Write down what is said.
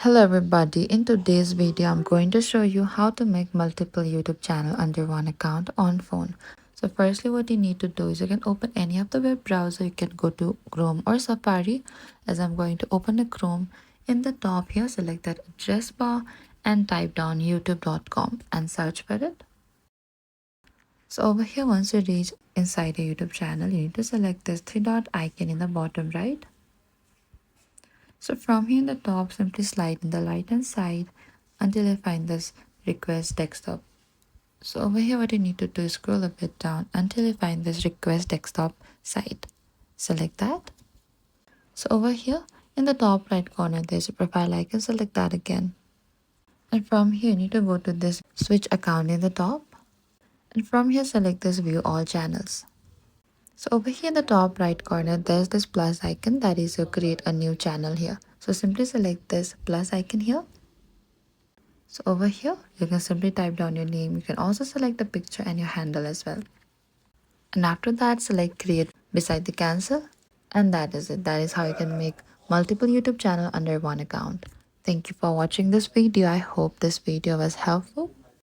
Hello everybody, in today's video I'm going to show you how to make multiple YouTube channel under one account on phone. So firstly what you need to do is you can open any of the web browser. You can go to Chrome or Safari. As I'm going to open a Chrome, in the top here select that address bar and type down youtube.com and search for it. So over here, once you reach inside your YouTube channel, you need to select this three dot icon in the bottom right. So from here in the top, simply slide in the right hand side until you find this request desktop. So over here what you need to do is scroll a bit down until you find this request desktop site. Select that. So over here in the top right corner there's a profile icon, select that again. And from here you need to go to this switch account in the top. And from here select this view all channels. So over here in the top right corner, there's this plus icon, that is you create a new channel here. So simply select this plus icon here. So over here, you can simply type down your name. You can also select the picture and your handle as well. And after that, select create beside the cancel. And that is it. That is how you can make multiple YouTube channel under one account. Thank you for watching this video. I hope this video was helpful.